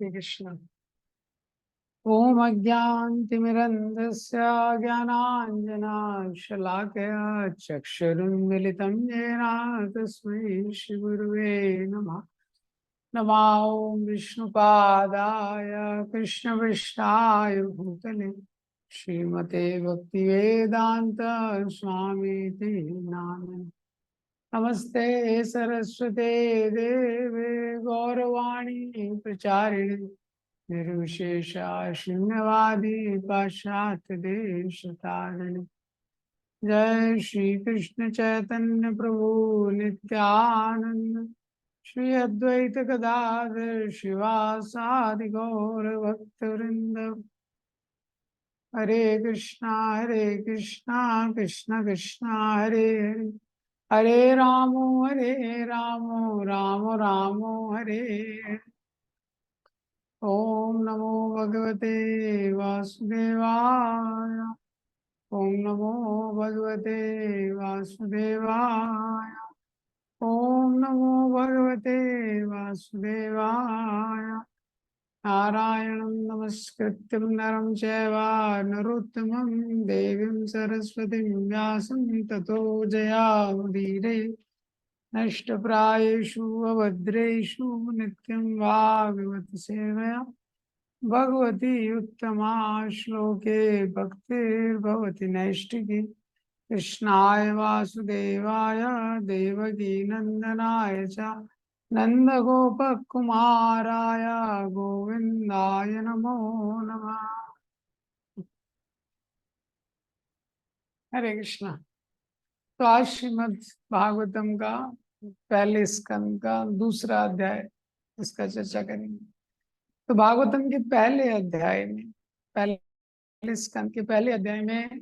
हरे कृष्ण। ओम अज्ञानतिमिरन्धस्य ज्ञानाञ्जनशलाकया चक्षुरुन्मिलितं येन तस्मै श्रीगुरुवे नमः। नमो विष्णुपादाय कृष्णपृष्ठाय भूतले श्रीमते भक्तिवेदान्त स्वामीति नामिने। नमस्ते सरस्वते देवे गौरवाणी प्रचारिणे निर्विशेषा शून्यवादी पाश्चात्य देशतारिणे। जय श्री कृष्ण चैतन्य प्रभु नित्यानंद श्री अद्वैत गदाधर शिवासादि गौर भक्तवृंद। हरे कृष्णा कृष्ण कृष्णा हरे हरे, हरे रामो राम राम हरे हरे। ओम नमो भगवते वासुदेवाय। ओम नमो भगवते वासुदेवाय। ओम नमो भगवते वासुदेवाय। नारायणं नमस्कृत्यं नरं चैव नरोत्तमं देवीं सरस्वतीं व्यासं ततो जयामुदीरये। नष्टप्रायेषु अभद्रेषु नित्यं भागवत सेवया भगवती उत्तमा श्लोके भक्तिर्भवति नैष्टिकी। कृष्णाय वासुदेवाय देवकी नंदनाय च नंदगोपकुमाराय गोविंदाय नमो नमः। हरे कृष्णा। तो आज श्रीमद् भागवतम का पहले स्कंद का दूसरा अध्याय इसका चर्चा करेंगे। तो भागवतम के पहले अध्याय में, पहले स्कंद के पहले अध्याय में,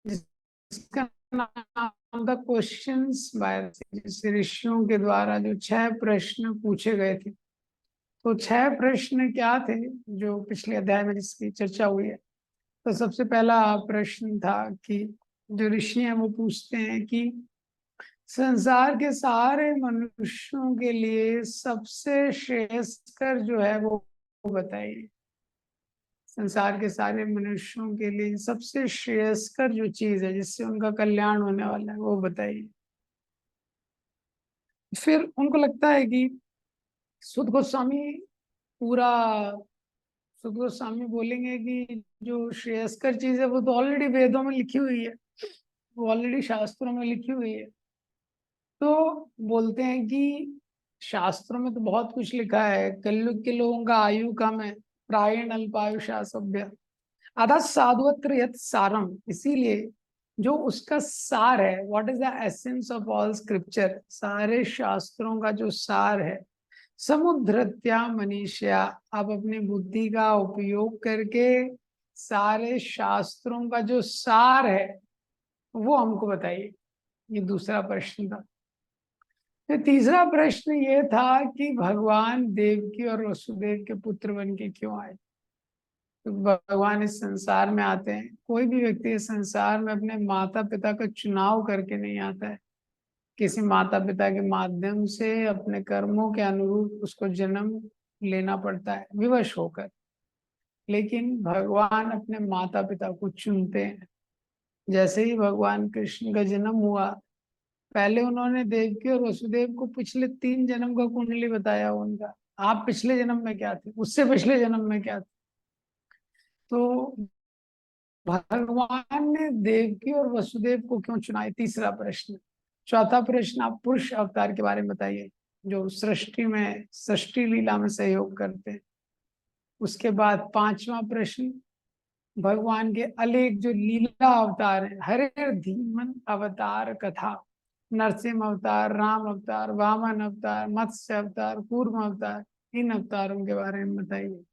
जिसका नाम था क्वेश्चंस बाय ऋषियों के द्वारा जो 6 प्रश्न पूछे गए थे। तो 6 प्रश्न क्या थे जो पिछले अध्याय में जिसकी चर्चा हुई है। तो सबसे पहला प्रश्न था कि जो ऋषि हैं वो पूछते हैं कि संसार के सारे मनुष्यों के लिए सबसे श्रेयस्कर जो है वो बताइए। संसार के सारे मनुष्यों के लिए सबसे श्रेयस्कर जो चीज है जिससे उनका कल्याण होने वाला है वो बताइए। फिर उनको लगता है कि सुद गोस्वामी पूरा सुद गोस्वामी बोलेंगे कि जो श्रेयस्कर चीज है वो तो ऑलरेडी वेदों में लिखी हुई है, वो ऑलरेडी शास्त्रों में लिखी हुई है। तो बोलते हैं कि शास्त्रों में तो बहुत कुछ लिखा है, कलयुग के लोगों का आयु कम है, प्रायण अल्पायुषा सभ्य अतः साधुत्र यत् सारम। इसीलिए जो उसका सार है, what is the essence of all scripture, सारे शास्त्रों का जो सार है, समुद्रत्या मनीषया, आप अपनी बुद्धि का उपयोग करके सारे शास्त्रों का जो सार है वो हमको बताइए। ये दूसरा प्रश्न था। फिर तीसरा प्रश्न ये था कि भगवान देवकी और वसुदेव के पुत्र बन के क्यों आए। तो भगवान इस संसार में आते हैं, कोई भी व्यक्ति इस संसार में अपने माता पिता का चुनाव करके नहीं आता है। किसी माता पिता के माध्यम से अपने कर्मों के अनुरूप उसको जन्म लेना पड़ता है विवश होकर। लेकिन भगवान अपने माता पिता को चुनते हैं। जैसे ही भगवान कृष्ण का जन्म हुआ, पहले उन्होंने देवकी और वसुदेव को पिछले 3 जन्म का कुंडली बताया उनका। आप पिछले जन्म में क्या थे, उससे पिछले जन्म में क्या थे। तो भगवान ने देवकी और वसुदेव को क्यों चुना, है तीसरा प्रश्न। चौथा प्रश्न, आप पुरुष अवतार के बारे में बताइए जो सृष्टि में, सृष्टि लीला में सहयोग करते हैं। उसके बाद 5वां प्रश्न, भगवान के अनेक जो लीला अवतार है, हरे धीमन अवतार कथा, नरसिंह अवतार, राम अवतार, वामन अवतार, मत्स्य अवतार, कूर्म अवतार, इन अवतारों के बारे में बताइए।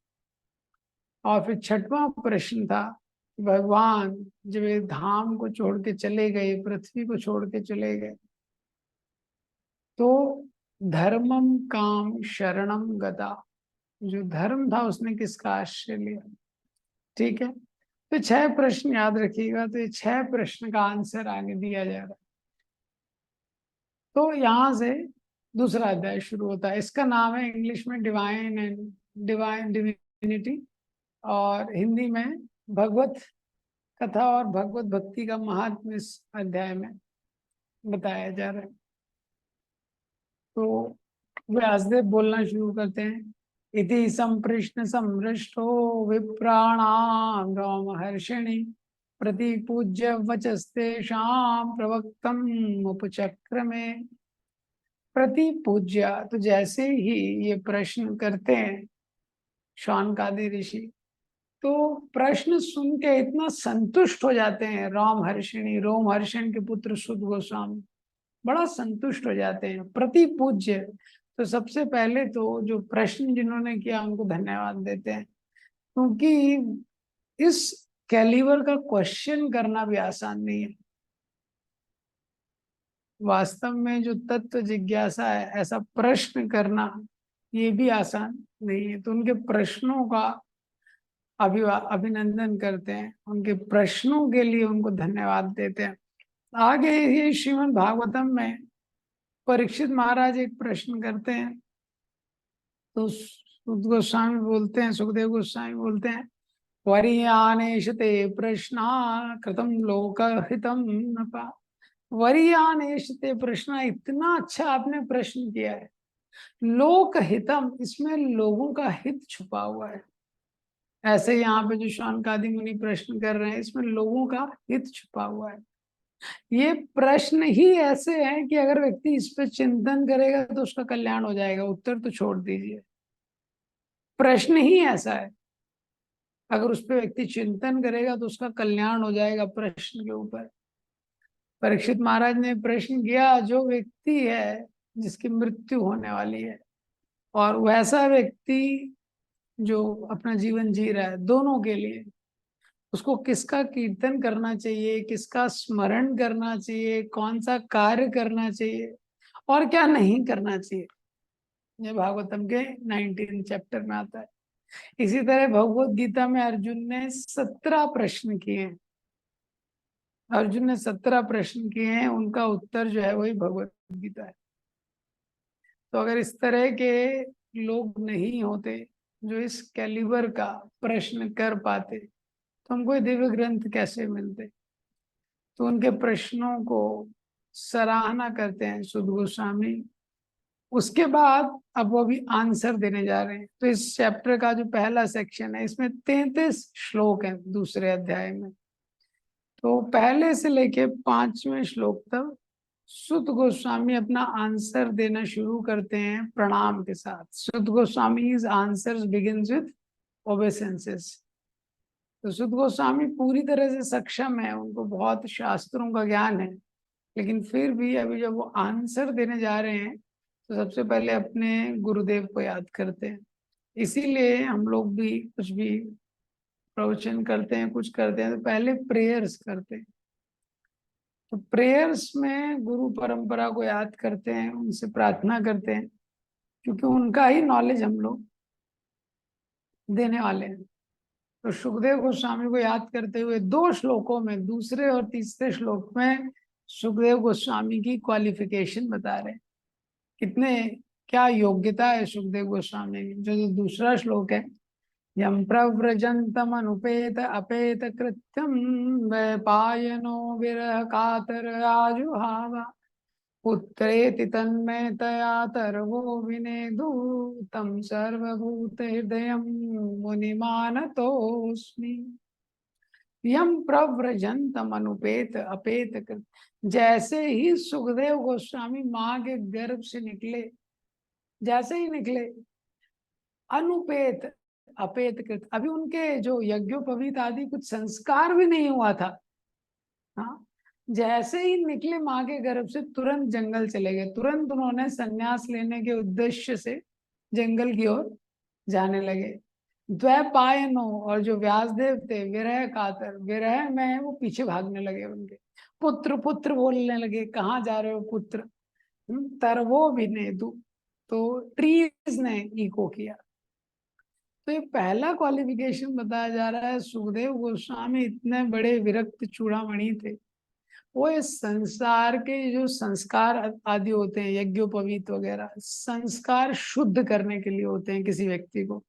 और फिर 6वां प्रश्न था, भगवान जब ये धाम को छोड़ के चले गए, पृथ्वी को छोड़ के चले गए, तो धर्मम काम शरणम गदा, जो धर्म था उसने किसका आश्रय लिया। ठीक है, तो 6 प्रश्न याद रखिएगा। तो ये 6 प्रश्न का आंसर आगे दिया जा रहा है। तो यहां से दूसरा अध्याय शुरू होता है। इसका नाम है इंग्लिश में डिवाइन एंड डिवाइन डिविनिटी, और हिंदी में भगवत कथा और भगवत भक्ति का महात्म्य इस अध्याय में बताया जा रहा है। तो व्यासदेव बोलना शुरू करते हैं। इति संप्रश्न समृष्टो विप्राणाम रोमहर्षिणि प्रतिपूज्य वचस्तेषां प्रवक्तम् उपचक्रमे। प्रतिपूज्य, तो जैसे ही ये प्रश्न करते हैं शौनकादि ऋषि, तो प्रश्न सुन के इतना संतुष्ट हो जाते हैं रोमहर्षिणी, रोमहर्षण के पुत्र सुद गोस्वामी बड़ा संतुष्ट हो जाते हैं। प्रतिपूज्य, तो सबसे पहले तो जो प्रश्न जिन्होंने किया उनको धन्यवाद देते हैं, क्योंकि इस कैलिबर का क्वेश्चन करना भी आसान नहीं है। वास्तव में जो तत्व जिज्ञासा है, ऐसा प्रश्न करना ये भी आसान नहीं है। तो उनके प्रश्नों का अभिनंदन करते हैं, उनके प्रश्नों के लिए उनको धन्यवाद देते हैं। आगे ये श्रीमद् भागवतम में परीक्षित महाराज एक प्रश्न करते हैं, तो सुद गोस्वामी बोलते हैं, सुखदेव गोस्वामी बोलते हैं, वरीयानेशते प्रश्ना कृतम लोकहितम नपा। वरीयानेशते प्रश्न, इतना अच्छा आपने प्रश्न किया है। लोकहितम, इसमें लोगों का हित छुपा हुआ है। ऐसे यहाँ पे जो शौनकादि मुनि प्रश्न कर रहे हैं, इसमें लोगों का हित छुपा हुआ है। ये प्रश्न ही ऐसे हैं कि अगर व्यक्ति इस पे चिंतन करेगा तो उसका कल्याण हो जाएगा। उत्तर तो छोड़ दीजिए, प्रश्न ही ऐसा है, अगर उस पे व्यक्ति चिंतन करेगा तो उसका कल्याण हो जाएगा प्रश्न के ऊपर। परीक्षित महाराज ने प्रश्न किया, जो व्यक्ति है जिसकी मृत्यु होने वाली है, और वैसा व्यक्ति जो अपना जीवन जी रहा है, दोनों के लिए उसको किसका कीर्तन करना चाहिए, किसका स्मरण करना चाहिए, कौन सा कार्य करना चाहिए और क्या नहीं करना चाहिए, ये भागवतम के 19 चैप्टर में आता है। इसी तरह भगवत गीता में अर्जुन ने 17 प्रश्न किए हैं। अर्जुन ने 17 प्रश्न किए हैं, उनका उत्तर जो है वही भगवत गीता है। तो अगर इस तरह के लोग नहीं होते जो इस कैलिबर का प्रश्न कर पाते, तो हमको दिव्य ग्रंथ कैसे मिलते। तो उनके प्रश्नों को सराहना करते हैं सुद गोस्वामी। उसके बाद अब वो भी आंसर देने जा रहे हैं। तो इस चैप्टर का जो पहला सेक्शन है, इसमें 33 श्लोक हैं दूसरे अध्याय में। तो पहले से लेके 5वें श्लोक तक सुद गोस्वामी अपना आंसर देना शुरू करते हैं प्रणाम के साथ। सुद गोस्वामी's आंसर्स बिगिंस विद ओबेसेंसेस। तो सुद गोस्वामी पूरी तरह से सक्षम है, उनको बहुत शास्त्रों का ज्ञान है, लेकिन फिर भी अभी जब वो आंसर देने जा रहे हैं तो सबसे पहले अपने गुरुदेव को याद करते हैं। इसीलिए हम लोग भी कुछ भी प्रवचन करते हैं, कुछ करते हैं, तो पहले प्रेयर्स करते हैं। तो प्रेयर्स में गुरु परंपरा को याद करते हैं, उनसे प्रार्थना करते हैं, क्योंकि उनका ही नॉलेज हम लोग देने वाले हैं। तो सुखदेव गोस्वामी को याद करते हुए 2 श्लोकों में, दूसरे और तीसरे श्लोक में सुखदेव गोस्वामी की क्वालिफिकेशन बता रहे हैं, कितने क्या योग्यता है सुखदेव गोस्वामी की। जो दूसरा श्लोक है, यम प्रव्रजंतम अनुपेत अपेत कृत्यम वैपायनो विरह कातर आजुहावा पुत्रेति तन्मयतया तर्वो विनेदु तं सर्वभूत हृदयं मुनिमानतोऽस्मि। यम प्रव्रजंतम अनुपेत अपेत कृत, जैसे ही सुखदेव गोस्वामी माँ के गर्भ से निकले, जैसे ही निकले, अनुपेत अपेत कृत, अभी उनके जो यज्ञोपवीत आदि कुछ संस्कार भी नहीं हुआ था। हाँ, जैसे ही निकले माँ के गर्भ से तुरंत जंगल चले गए। तुरंत उन्होंने संन्यास लेने के उद्देश्य से जंगल की ओर जाने लगे। द्वैपायनो, और जो व्यासदेव थे विरह कातर, विरह में वो पीछे भागने लगे उनके। पुत्र पुत्र बोलने लगे, कहाँ जा रहे हो पुत्र। तरवो भी नेदु, तो ट्रीज ने इको किया। तो ये पहला क्वालिफिकेशन बताया जा रहा है। सुखदेव गोस्वामी इतने बड़े विरक्त चूड़ामणि थे, वो इस संसार के जो संस्कार आदि होते हैं, यज्ञोपवीत वगैरह, संस्कार शुद्ध करने के लिए होते हैं किसी व्यक्ति को।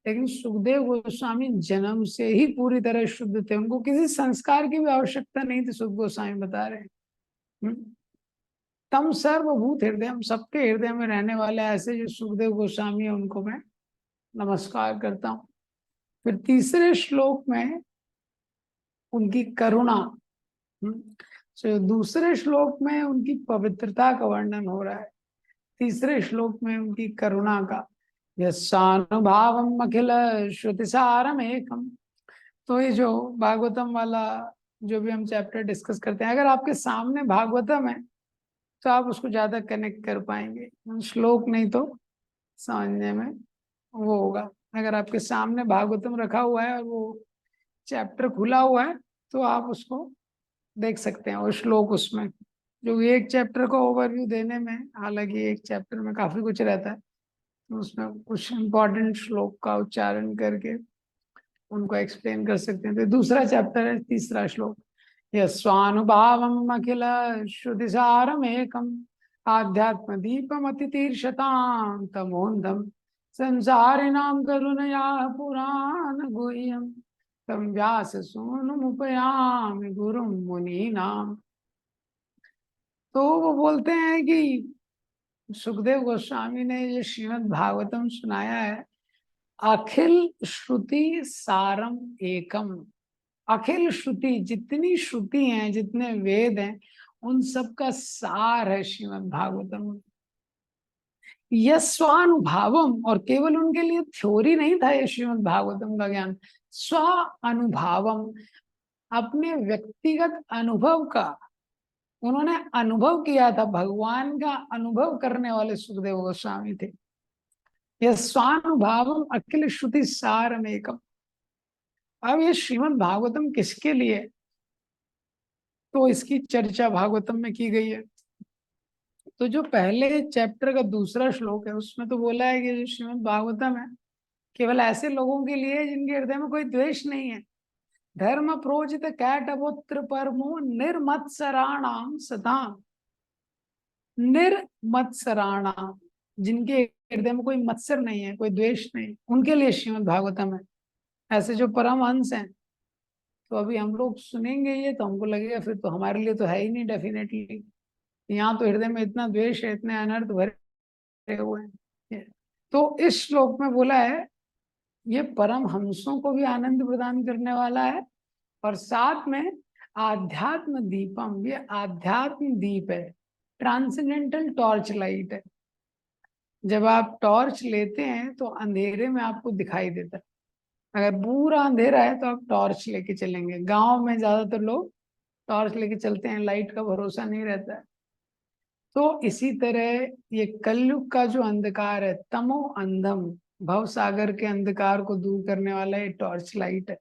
लेकिन सुखदेव गोस्वामी जन्म से ही पूरी तरह शुद्ध थे, उनको किसी संस्कार की भी आवश्यकता नहीं थी। सुख गोस्वामी बता रहे हैं, तम सर्वभूत हृदय, हम सबके हृदय में रहने वाले ऐसे जो सुखदेव गोस्वामी है उनको मैं नमस्कार करता हूँ। फिर तीसरे श्लोक में उनकी करुणा, तो दूसरे श्लोक में उनकी पवित्रता का वर्णन हो रहा है, तीसरे श्लोक में उनकी करुणा का। यस्वानुभावम अखिल श्रुतिसारम एकम। तो ये जो भागवतम वाला जो भी हम चैप्टर डिस्कस करते हैं, अगर आपके सामने भागवतम है तो आप उसको ज्यादा कनेक्ट कर पाएंगे, श्लोक नहीं तो समझने में वो होगा। अगर आपके सामने भागवतम रखा हुआ है और वो चैप्टर खुला हुआ है तो आप उसको देख सकते हैं, और श्लोक उसमें जो एक चैप्टर का ओवरव्यू देने में, हालांकि एक चैप्टर में काफी कुछ रहता है, तो उसमें कुछ इंपॉर्टेंट श्लोक का उच्चारण करके उनको एक्सप्लेन कर सकते हैं। तो दूसरा चैप्टर है, तीसरा श्लोक। यस्वानुभावम अखिल श्रुतिसारम एकम आध्यात्म दीपम अतितीर्षतां तमोन्धम संसारिणां करुणया पुराण गुह्यम तम व्यास सूनुमुपयामि गुरुं मुनीनाम। तो वो बोलते हैं कि सुखदेव गोस्वामी ने ये श्रीमद् भागवतम सुनाया है, अखिल श्रुति सारम एकम। अखिल श्रुति, जितनी श्रुति हैं, जितने वेद हैं, उन सब का सार है श्रीमद् भागवतम। यस्वानुभावम, और केवल उनके लिए थ्योरी नहीं था ये श्रीमद् भागवतम का ज्ञान, स्व अनुभवम, अपने व्यक्तिगत अनुभव का उन्होंने अनुभव किया था, भगवान का अनुभव करने वाले सुखदेव गोस्वामी थे। यह स्वानुभावम अखिल श्रुति सारम एकम। अब ये श्रीमद् भागवतम किसके लिए, तो इसकी चर्चा भागवतम में की गई है। तो जो पहले चैप्टर का दूसरा श्लोक है उसमें तो बोला है कि जो श्रीमद् भागवतम है केवल ऐसे लोगों के लिए जिनके हृदय में कोई द्वेष नहीं है। धर्म प्रोजित कैटपुत्र परमो निर्मत्सराणाम सताम। निर्मत्सराणाम, जिनके हृदय में कोई मत्सर नहीं है, कोई द्वेष नहीं, उनके लिए श्रीमद् भागवतम है। ऐसे जो परमहंस हैं, तो अभी हम लोग सुनेंगे ये तो हमको लगेगा फिर तो हमारे लिए तो है ही नहीं डेफिनेटली, यहाँ तो हृदय में इतना द्वेष है, इतने अनर्थ भरे हुए हैं। तो इस श्लोक में बोला है ये परम हंसों को भी आनंद प्रदान करने वाला है, और साथ में आध्यात्म दीपम, ये आध्यात्म दीप है, ट्रांसेंडेंटल टॉर्च लाइट है। जब आप टॉर्च लेते हैं तो अंधेरे में आपको दिखाई देता है। अगर पूरा अंधेरा है तो आप टॉर्च लेके चलेंगे। गांव में ज्यादातर लोग टॉर्च लेके चलते हैं, लाइट का भरोसा नहीं रहता है। तो इसी तरह ये कलयुग का जो अंधकार है, तमो अंधम, भव सागर के अंधकार को दूर करने वाला ये टॉर्च लाइट है।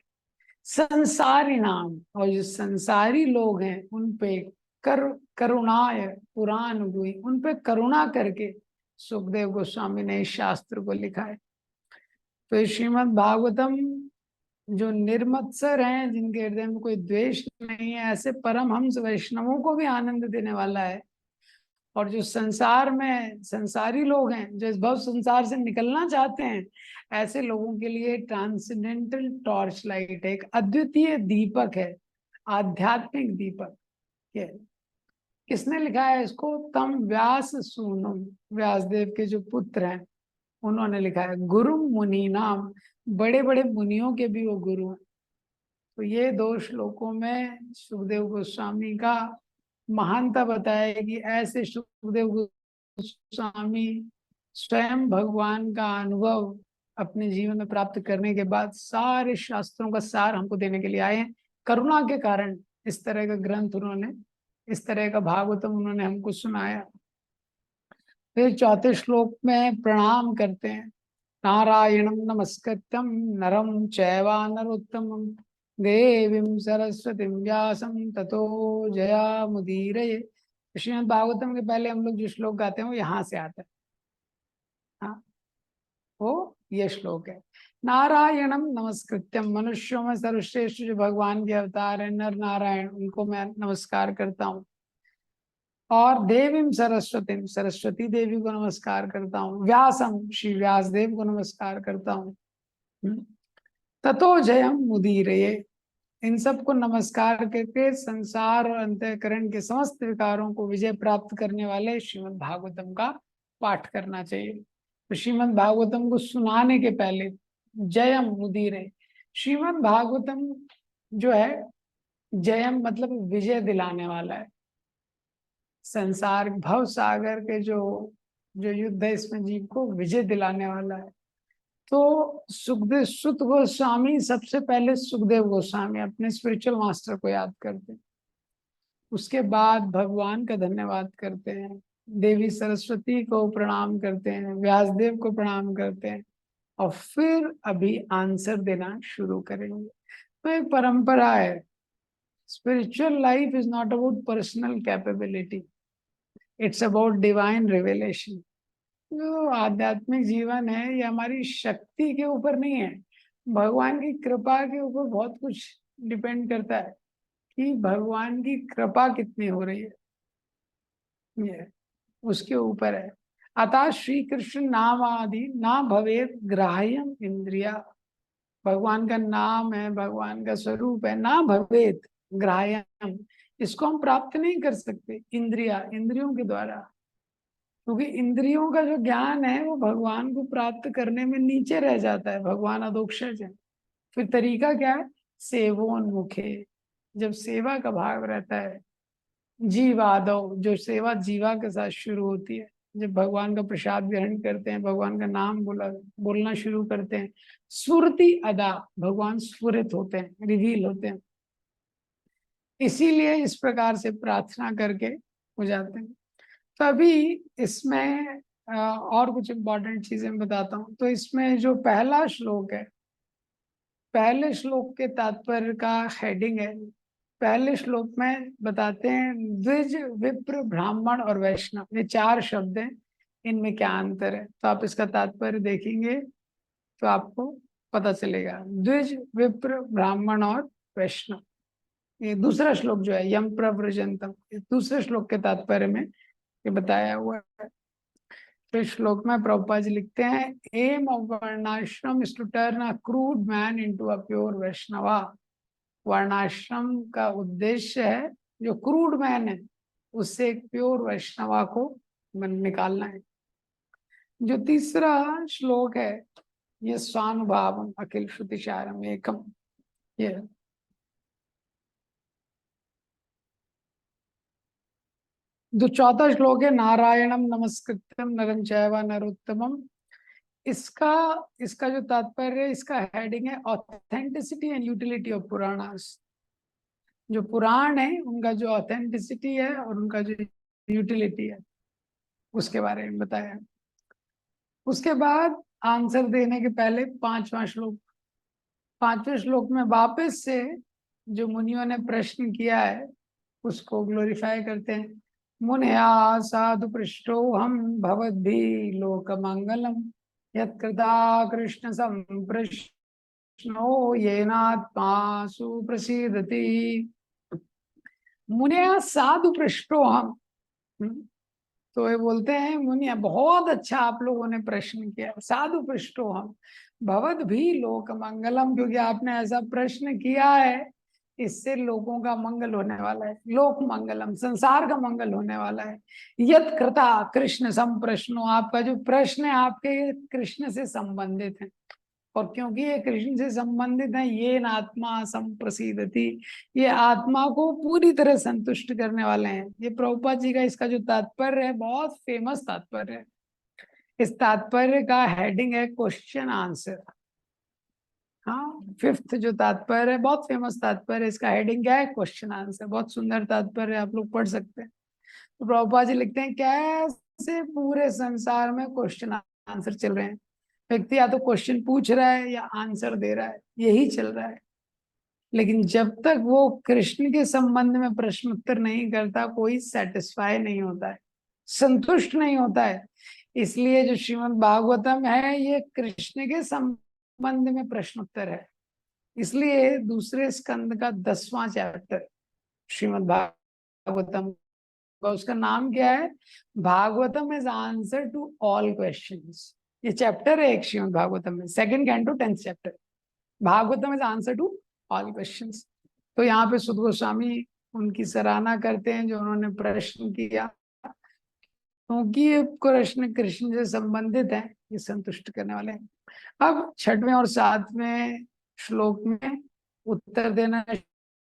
संसारी नाम, और जो संसारी लोग हैं उन पे करुणाय पुराण हुई, उन पे करुणा करके सुखदेव गोस्वामी ने इस शास्त्र को लिखा है। तो श्रीमद् भागवतम जो निर्मत्सर हैं, जिनके हृदय में कोई द्वेष नहीं है, ऐसे परमहंस वैष्णवों को भी आनंद देने वाला है। और जो संसार में संसारी लोग हैं, जो इस भव संसार से निकलना चाहते हैं, ऐसे लोगों के लिए ट्रांसेंडेंटल टॉर्च लाइट है, एक अद्वितीय दीपक है, आध्यात्मिक दीपक है। किसने लिखा है इसको? तम व्यास सूनुम, व्यासदेव के जो पुत्र हैं उन्होंने लिखा है। गुरु मुनि नाम, बड़े बड़े मुनियों के भी वो गुरु हैं। तो ये दो श्लोकों में सुखदेव गोस्वामी का महानता बताया कि ऐसे सुखदेव गोस्वामी स्वयं भगवान का अनुभव अपने जीवन में प्राप्त करने के बाद सारे शास्त्रों का सार हमको देने के लिए आए हैं। करुणा के कारण इस तरह का ग्रंथ उन्होंने, इस तरह का भागवतम उन्होंने हमको सुनाया। फिर चौथे श्लोक में प्रणाम करते हैं। नारायणं नमस्कृत्यं नरं चैव नरोत्तमं देवीं सरस्वतीं व्यासं ततो जयामुदीरये। श्रीमद् भागवतम के पहले हम लोग जो श्लोक गाते हैं वो यहाँ से आता है। हाँ, वो ये श्लोक है। नारायणं नमस्कृत्यं, मनुष्यों में सर्वश्रेष्ठ जो भगवान के अवतार है नर नारायण, उनको मैं नमस्कार करता हूँ। और देवीं सरस्वती, सरस्वती देवी को नमस्कार करता हूँ। व्यासम, श्री व्यास देव को नमस्कार करता हूँ। ततो जयम मुदीरये, इन सबको नमस्कार करके संसार और अंतःकरण के समस्त विकारों को विजय प्राप्त करने वाले श्रीमद् भागवतम का पाठ करना चाहिए। तो श्रीमद् भागवतम को सुनाने के पहले जयम मुदीरये, श्रीमद् भागवतम जो है जयम मतलब विजय दिलाने वाला है। संसार भव सागर के जो जो युद्ध है इसमें जीव को विजय दिलाने वाला है। तो सुखदेव सुत गोस्वामी सबसे पहले सुखदेव गोस्वामी अपने स्पिरिचुअल मास्टर को याद करते हैं, उसके बाद भगवान का धन्यवाद करते हैं, देवी सरस्वती को प्रणाम करते हैं, व्यासदेव को प्रणाम करते हैं, और फिर अभी आंसर देना शुरू करेंगे। तो एक परंपरा है, spiritual life is not about personal capability, it's about divine revelation. जो आध्यात्मिक जीवन है ये हमारी शक्ति के ऊपर नहीं है, भगवान की कृपा के ऊपर बहुत कुछ डिपेंड करता है कि भगवान की कृपा कितनी हो रही है, ये उसके ऊपर है। अतः श्री कृष्ण नाम आदि ना भवेत ग्राह्यम इंद्रिया, भगवान का नाम है, भगवान का स्वरूप है, ना भवेत ग्राह्यम, इसको हम प्राप्त नहीं कर सकते इंद्रिया, इंद्रियों के द्वारा, क्योंकि इंद्रियों का जो ज्ञान है वो भगवान को प्राप्त करने में नीचे रह जाता है, भगवान अधोक्षज है। फिर तरीका क्या है, सेवोन्मुखे, जब सेवा का भाव रहता है, जीवादव, जो सेवा जीवा के साथ शुरू होती है, जब भगवान का प्रसाद ग्रहण करते हैं, भगवान का नाम बोलना शुरू करते हैं, स्फुरति अदा, भगवान स्फुरित होते हैं, रिवील होते हैं। इसीलिए इस प्रकार से प्रार्थना करके हो जाते हैं। तो अभी इसमें और कुछ इम्पोर्टेंट चीजें बताता हूँ। तो इसमें जो पहला श्लोक है, पहले श्लोक के तात्पर्य का हेडिंग है, पहले श्लोक में बताते हैं द्विज, विप्र, ब्राह्मण और वैष्णव, ये चार शब्द हैं, इनमें क्या अंतर है। तो आप इसका तात्पर्य देखेंगे तो आपको पता चलेगा, द्विज, विप्र, ब्राह्मण और वैष्णव। ये दूसरा श्लोक जो है यम प्रव्रजंतम, दूसरे श्लोक के तात्पर्य में ये बताया हुआ है। तो श्लोक में प्रभुपाद जी लिखते हैं, aim of varnashrama is to turn a crude man into a pure Vaishnava. Varnashrama का उद्देश्य है जो क्रूड मैन है उससे एक प्योर वैष्णवा को निकालना है। जो तीसरा श्लोक है ये स्वानुभावम अखिल श्रुतिसारम एकम, ये जो चौथा श्लोक है नारायणम नमस्कृत्यम नरं चैव नरोत्तमम, इसका इसका जो तात्पर्य है, इसका हेडिंग है authenticity and utility of Puranas. जो पुराण है उनका जो ऑथेंटिसिटी है और उनका जो यूटिलिटी है उसके बारे में बताया। उसके बाद आंसर देने के पहले पांचवा श्लोक, पांचवें श्लोक में वापस से जो मुनियों ने प्रश्न किया है उसको ग्लोरीफाई करते हैं। मुनया साधु पृष्ठो हम भवद्भि लोक मंगलम यत्कृता कृष्ण संप्रश्नो येनात्मा सुप्रसीदति। मुनिया साधु पृष्ठो हम, तो ये बोलते हैं मुनिया बहुत अच्छा आप लोगों ने प्रश्न किया, साधु पृष्ठो हम भवद भी लोक मंगलम, क्योंकि आपने ऐसा प्रश्न किया है इससे लोगों का मंगल होने वाला है, लोक मंगलम, संसार का मंगल होने वाला है। यत कृता कृष्ण सम प्रश्नो, आपका जो प्रश्न है आपके कृष्ण से संबंधित है, और क्योंकि ये कृष्ण से संबंधित है, ये आत्मा संप्रसिद्धति, ये आत्मा को पूरी तरह संतुष्ट करने वाले हैं। ये प्रभुपाद जी का इसका जो तात्पर्य है बहुत फेमस तात्पर्य है। इस तात्पर्य का हेडिंग है क्वेश्चन आंसर। हाँ, फिफ्थ जो तात्पर्य है बहुत फेमस तात्पर्य, इसका हेडिंग क्या है, क्वेश्चन आंसर। बहुत सुंदर तात्पर्य, आप लोग पढ़ सकते हैं। तो प्रभुपाद जी लिखते हैं कैसे पूरे संसार में क्वेश्चन आंसर चल रहे हैं, व्यक्ति या तो क्वेश्चन पूछ रहा है या आंसर दे रहा है, यही चल रहा है। लेकिन जब तक वो कृष्ण के संबंध में प्रश्न उत्तर नहीं करता कोई सेटिस्फाई नहीं होता है, संतुष्ट नहीं होता है। इसलिए जो श्रीमद् भागवतम है ये कृष्ण के संबंध में प्रश्न उत्तर है। इसलिए दूसरे स्कंद का 10वां चैप्टर श्रीमद् भागवतम का, उसका नाम क्या है, Bhagavatam is answer to all questions. ये चैप्टर है एक श्रीमद् भागवतम में, सेकंड कैंटो 10th चैप्टर। Bhagavatam is answer to all questions. तो यहाँ पे सुद गोस्वामी उनकी सराहना करते हैं जो उन्होंने प्रश्न किया, क्योंकि ये प्रश्न कृष्ण से संबंधित है, ये संतुष्ट करने वाले हैं। अब 6वें और 7वें श्लोक में उत्तर देना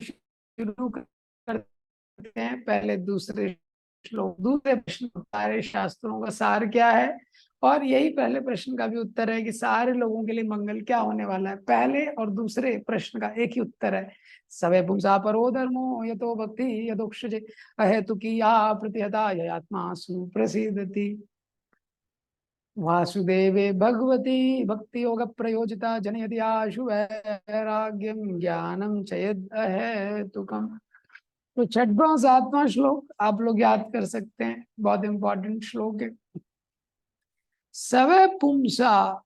शुरू करते हैं। पहले दूसरे श्लोक, दूसरे प्रश्न, सारे शास्त्रों का सार क्या है, और यही पहले प्रश्न का भी उत्तर है कि सारे लोगों के लिए मंगल क्या होने वाला है। पहले और दूसरे प्रश्न का एक ही उत्तर है, सवे पुंसा परो धर्मो यतो भक्ति यदोक्षजे अहेतुकी या प्रतिहता ययात्मा सुप्रसिद्धति। वासुदेवे भगवती भक्ति योग प्रयोजिता जनयति आशु वैराग्यम ज्ञानम चयद अहेतुकम। तो 6वां 7वां श्लोक आप लोग याद कर सकते हैं, बहुत इंपॉर्टेंट श्लोक है। सवे पुंसा,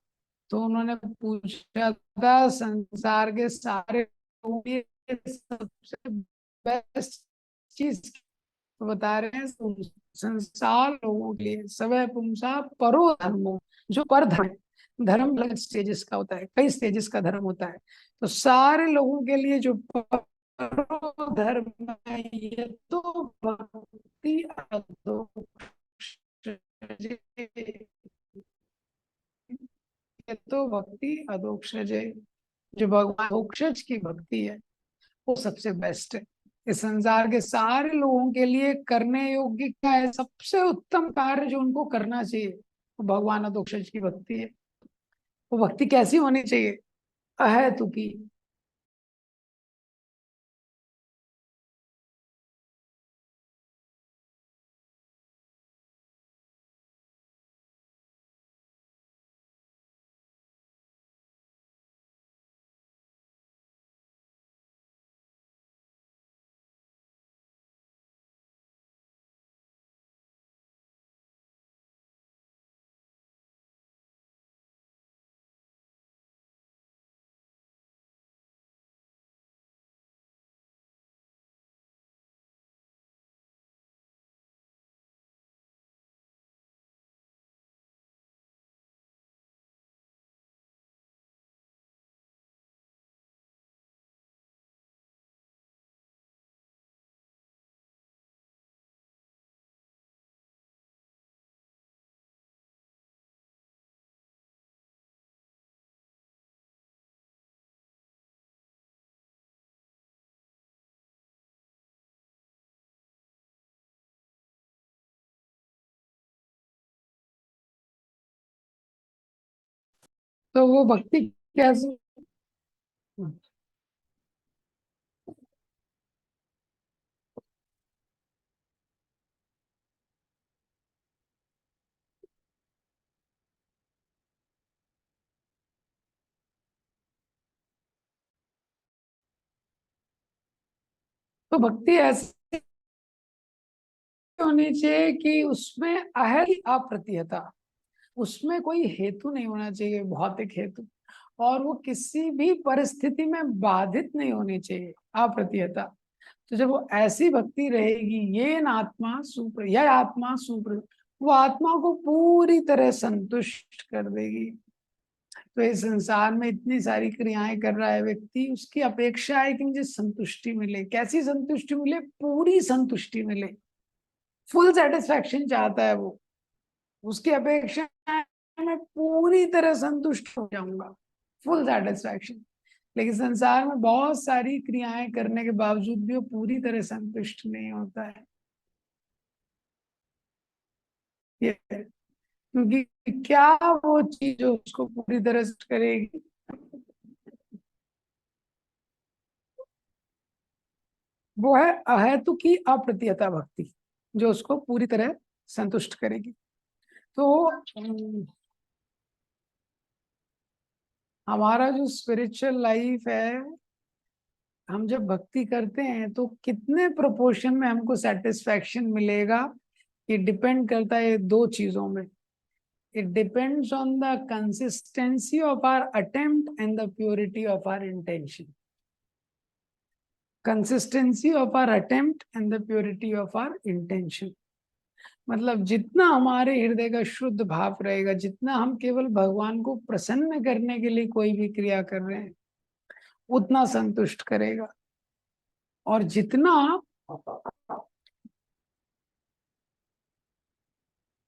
तो उन्होंने पूछा था संसार के सारे लोगों के सबसे बेस्ट चीज बता रहे हैं, संसार लोगों के लिए सवै पुंसा परो धर्मो, जो पर धर्म, धर्म अलग स्टेजेस का होता है, कई स्टेजेस का धर्म होता है। तो सारे लोगों के लिए जो परो धर्म है, ये तो भक्ति ये तो भक्ति अधोक्षज, जो भगवान अधोक्षज की भक्ति है वो सबसे बेस्ट है। इस संसार के सारे लोगों के लिए करने योग्य क्या है, सबसे उत्तम कार्य जो उनको करना चाहिए वो भगवान अधोक्षज की भक्ति है। वो भक्ति कैसी होनी चाहिए, अहेतुकी। तो वो भक्ति कैसी, तो भक्ति ऐसी होनी चाहिए कि उसमें अहल अप्रतिहता, उसमें कोई हेतु नहीं होना चाहिए, भौतिक हेतु, और वो किसी भी परिस्थिति में बाधित नहीं होनी चाहिए, अप्रतिहता। तो जब वो ऐसी भक्ति रहेगी, ये न आत्मा सुप्र, यह आत्मा सुप्र, वो आत्मा को पूरी तरह संतुष्ट कर देगी। तो इस संसार में इतनी सारी क्रियाएं कर रहा है व्यक्ति, उसकी अपेक्षा है कि मुझे संतुष्टि मिले। कैसी संतुष्टि मिले, पूरी संतुष्टि मिले, फुल सेटिस्फैक्शन चाहता है वो। उसकी अपेक्षा है मैं पूरी तरह संतुष्ट हो जाऊंगा, फुल सेटिस्फैक्शन। लेकिन संसार में बहुत सारी क्रियाएं करने के बावजूद भी वो पूरी तरह संतुष्ट नहीं होता है। ये क्योंकि क्या वो चीज जो उसको पूरी तरह संतुष्ट करेगी, वो है अहेतु की अप्रतिहता भक्ति, जो उसको पूरी तरह संतुष्ट करेगी। तो हमारा जो स्पिरिचुअल लाइफ है, हम जब भक्ति करते हैं तो कितने प्रोपोर्शन में हमको सेटिस्फैक्शन मिलेगा, ये डिपेंड करता है दो चीजों में। It depends on the consistency of our attempt and the purity of our intention. Consistency of our attempt and the purity of our intention. मतलब जितना हमारे हृदय का शुद्ध भाव रहेगा, जितना हम केवल भगवान को प्रसन्न करने के लिए कोई भी क्रिया कर रहे हैं, उतना संतुष्ट करेगा। और जितना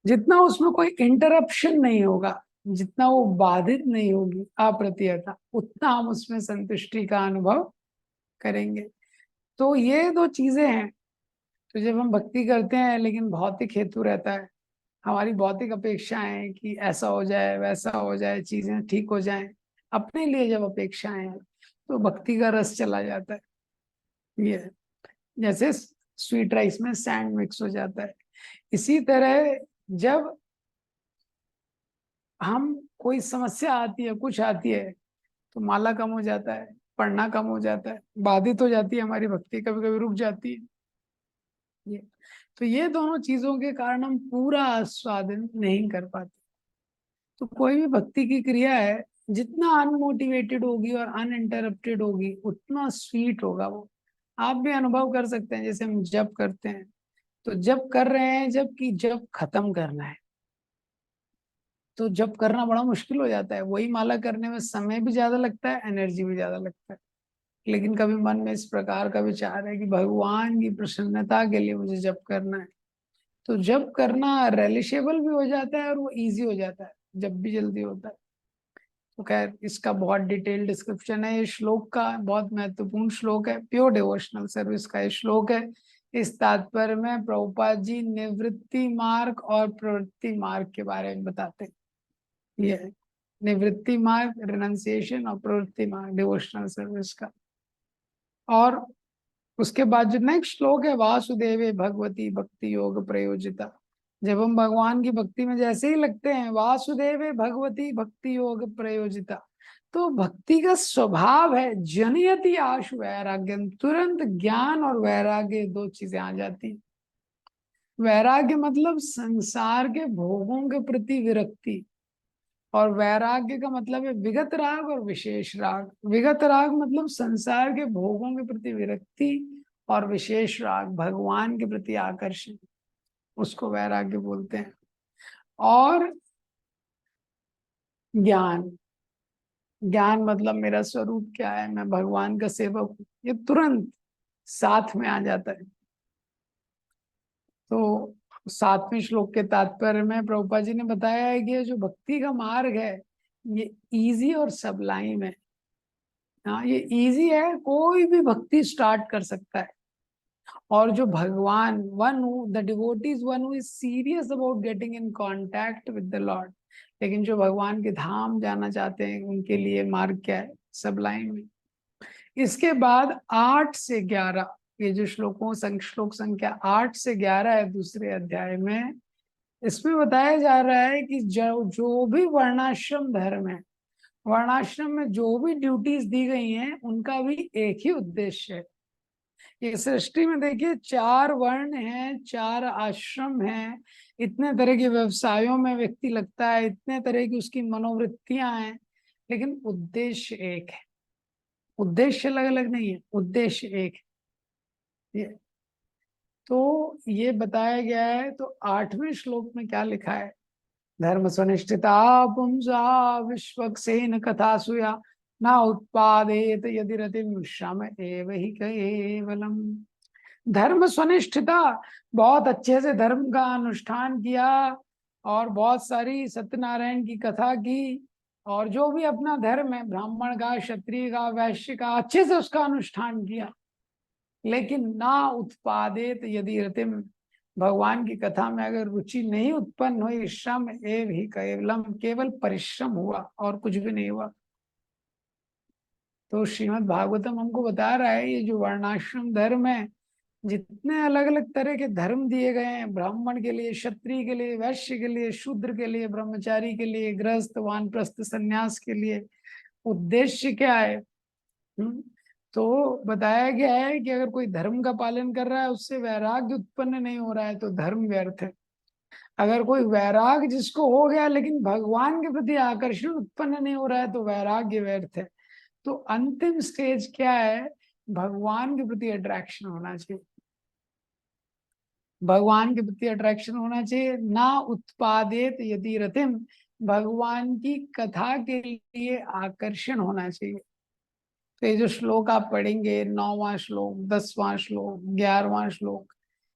जितना उसमें कोई इंटरप्शन नहीं होगा, जितना वो बाधित नहीं होगी अप्रतिहता, उतना हम उसमें संतुष्टि का अनुभव करेंगे। तो ये दो चीजें हैं। तो जब हम भक्ति करते हैं लेकिन भौतिक हेतु रहता है, हमारी भौतिक अपेक्षाएं हैं कि ऐसा हो जाए वैसा हो जाए, चीजें ठीक हो जाएं, अपने लिए जब अपेक्षाएं हैं तो भक्ति का रस चला जाता है। ये है। जैसे स्वीट राइस में सैंड मिक्स हो जाता है, इसी तरह जब हम कोई समस्या आती है, कुछ आती है, तो माला कम हो जाता है, पढ़ना कम हो जाता है, बाधित हो जाती है हमारी भक्ति, कभी कभी रुक जाती है। ये तो ये दोनों चीजों के कारण हम पूरा आस्वादन नहीं कर पाते। तो कोई भी भक्ति की क्रिया है, जितना अनमोटिवेटेड होगी और अनइंटरप्टेड होगी, उतना स्वीट होगा वो। आप भी अनुभव कर सकते हैं, जैसे हम जप करते हैं, तो जप कर रहे हैं, जबकि जप खत्म करना है, तो जप करना बड़ा मुश्किल हो जाता है। वही माला करने में समय भी ज्यादा लगता है, एनर्जी भी ज्यादा लगता है। लेकिन कभी मन में इस प्रकार का विचार है कि भगवान की प्रसन्नता के लिए मुझे जप करना है, तो जप करना रिलिशेबल भी हो जाता है और वो इजी हो जाता है, जब भी जल्दी होता है। तो खैर, इसका बहुत डिटेल डिस्क्रिप्शन है, ये श्लोक का बहुत महत्वपूर्ण श्लोक है, प्योर डिवोशनल सर्विस का ये श्लोक है। इस तात्पर्य में प्रभुपाद जी निवृत्ति मार्ग और प्रवृत्ति मार्ग के बारे में बताते हैं। ये है निवृत्ति मार्ग, रिनंसिएशन, और प्रवृत्ति मार्ग डिवोशनल सर्विस का। और उसके बाद जो नेक्स्ट श्लोक है, वासुदेवे भगवती भक्ति योग प्रयोजिता। जब हम भगवान की भक्ति में जैसे ही लगते हैं, वासुदेवे भगवती भक्ति योग प्रयोजिता, तो भक्ति का स्वभाव है जनयति आशु वैराग्य, तुरंत ज्ञान और वैराग्य दो चीजें आ जाती। वैराग्य मतलब संसार के भोगों के प्रति विरक्ति, और वैराग्य का मतलब है विगत राग और विशेष राग। विगत राग मतलब संसार के भोगों के प्रति विरक्ति, और विशेष राग भगवान के प्रति आकर्षण, उसको वैराग्य बोलते हैं। और ज्ञान, ज्ञान मतलब मेरा स्वरूप क्या है, मैं भगवान का सेवक हूँ, ये तुरंत साथ में आ जाता है। तो 7वें श्लोक के तात्पर्य में प्रभुपाद जी ने बताया है कि ये जो भक्ति का मार्ग है, ये इजी और सबलाइम है। हाँ, ये इजी है, कोई भी भक्ति स्टार्ट कर सकता है। और जो भगवान, the devotees one who is serious about getting in contact with the Lord, लेकिन जो भगवान के धाम जाना चाहते हैं, उनके लिए मार्ग क्या है, सबलाइन में। इसके बाद 8 से 11, ये जो श्लोक संख्या 8 से 11 है दूसरे अध्याय में, इसमें बताया जा रहा है कि जो भी वर्णाश्रम धर्म है, वर्णाश्रम में जो भी ड्यूटीज दी गई हैं, उनका भी एक ही उद्देश्य है। ये सृष्टि में देखिए 4 वर्ण हैं, 4 आश्रम हैं, इतने तरह के व्यवसायों में व्यक्ति लगता है, इतने तरह की उसकी मनोवृत्तियां हैं, लेकिन उद्देश्य एक है। उद्देश्य अलग अलग नहीं है, उद्देश्य एक है। ये तो ये बताया गया है। तो 8वें श्लोक में क्या लिखा है, धर्म सुनिष्ठिता पुंसा विश्वक्सेन कथा सुया न उत्पादेत यदि रतिम श्रम एव ही केवलम। धर्म सुनिष्ठिता, बहुत अच्छे से धर्म का अनुष्ठान किया, और बहुत सारी सत्यनारायण की कथा की, और जो भी अपना धर्म है, ब्राह्मण का, क्षत्रिय का, वैश्य का, अच्छे से उसका अनुष्ठान किया, लेकिन ना उत्पादित यदि रतिम, भगवान की कथा में अगर रुचि नहीं उत्पन्न हुई, श्रम एव ही केवलम, केवल परिश्रम हुआ और कुछ भी नहीं हुआ। तो श्रीमद् भागवतम हमको बता रहा है, ये जो वर्णाश्रम धर्म है, जितने अलग अलग तरह के धर्म दिए गए हैं, ब्राह्मण के लिए, क्षत्रिय के लिए, वैश्य के लिए, शूद्र के लिए, ब्रह्मचारी के लिए, गृहस्थ, वानप्रस्थ, संन्यास के लिए, उद्देश्य क्या है? तो बताया गया है कि अगर कोई धर्म का पालन कर रहा है, उससे वैराग्य उत्पन्न नहीं हो रहा है, तो धर्म व्यर्थ है। अगर कोई वैराग जिसको हो गया, लेकिन भगवान के प्रति आकर्षण उत्पन्न नहीं हो रहा है, तो वैराग्य व्यर्थ है। तो अंतिम स्टेज क्या है, भगवान के प्रति अट्रैक्शन होना चाहिए। भगवान के प्रति अट्रैक्शन होना चाहिए। ना उत्पादित यदि रतिम, भगवान की कथा के लिए आकर्षण होना चाहिए। तो ये जो श्लोक आप पढ़ेंगे, 9वां श्लोक, 10वां श्लोक, 11वां श्लोक,